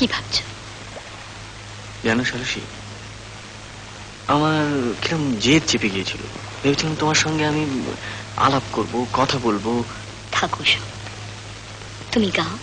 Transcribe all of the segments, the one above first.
কি ভাবছো? জানো সরসী, আমার কিরম জেদ চেপে গিয়েছিল। ভেবেছিলাম তোমার সঙ্গে আমি আলাপ করব, কথা বলবো। থাকো সব, তুমি গাও।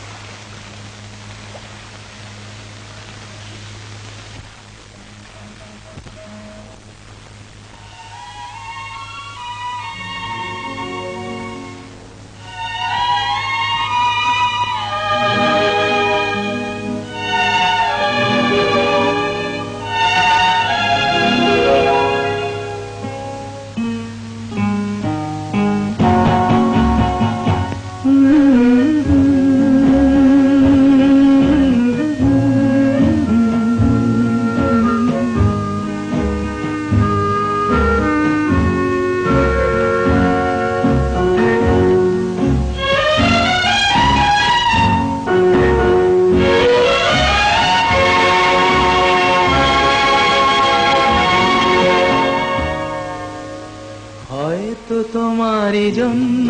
হয়তো তোমারই জন্য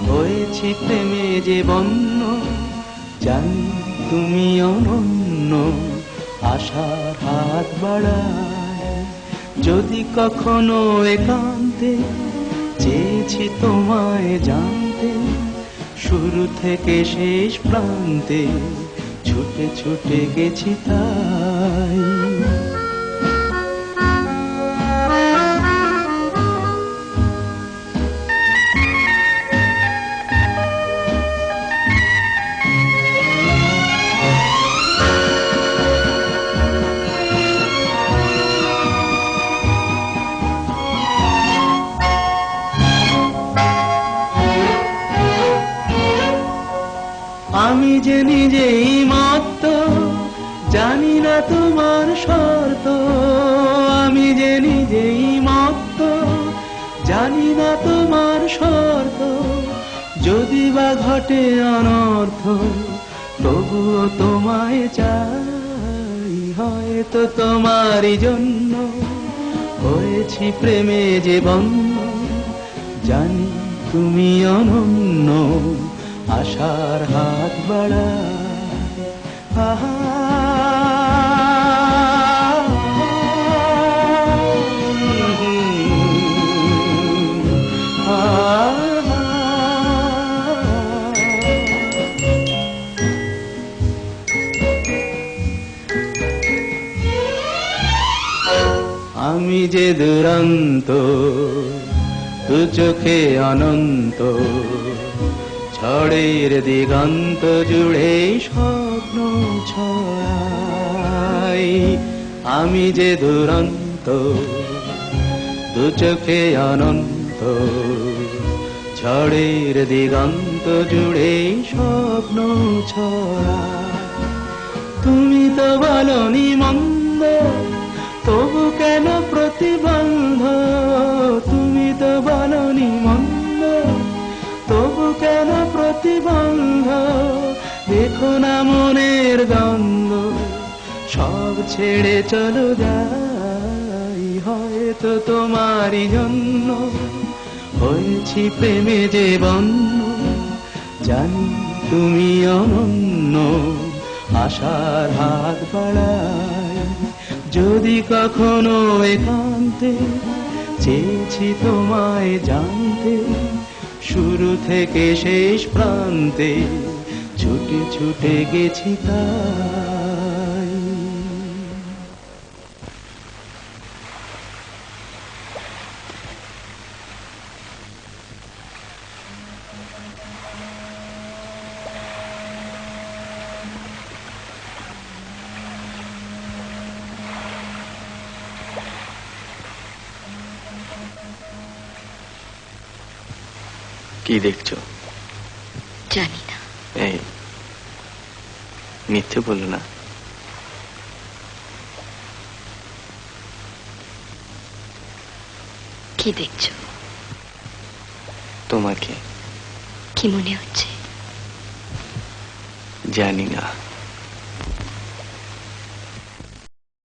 হয়েছি প্রেমে যে বন্য, জানি তুমি অনন্য, আশার হাত বাড়ায়। যদি কখনো একান্তে চেয়েছি তোমায় জানতে, শুরু থেকে শেষ প্রান্তে ছুটে ছুটে গেছি তাই। আমি যে নিজেই মত্ত, জানি না তোমার শর্ত। আমি যে নিজেই মত্ত, জানি না তোমার শর্ত। যদি বা ঘটে অনর্থ, তবুও তোমায় চাই। হয়তো তোমারই জন্য হয়েছি প্রেমে যে বন্য, জানি তুমি অনন্য, আশার হাত বাড়ায়। আহা আমি যে দুরন্ত, দু চোখে অনন্ত, ঝড়ের দিগন্ত জুড়ে স্বপ্ন ছড়াই। আমি যে দুরন্ত, দু চোখে অনন্ত, ঝড়ের দিগন্ত জুড়ে স্বপ্ন ছড়াই। তুমি তো বলনি মন্দ, তবু কেন প্রতিবন্ধ? তুমি তো বলনি মন্দ, তবু কেন প্রতিবন্ধ? দেখো না মনের দ্বন্দ্ব, সব ছেড়ে চলো যাই। হয়তো তোমারই জন্য হয়েছি প্রেমে যে বন্য, জানি তুমি অনন্য, আশার হাত বাড়ায়। যদি কখনো একান্তে চেয়েছি তোমায় জানতে, শুরু থেকে শেষ প্রান্তে ছুটে ছুটে গেছি তাই। কি দেখছো? জানি না। এই মিথ্যে বলো না। কি দেখছো? তোমাকে। কি মনে হচ্ছে? জানি না।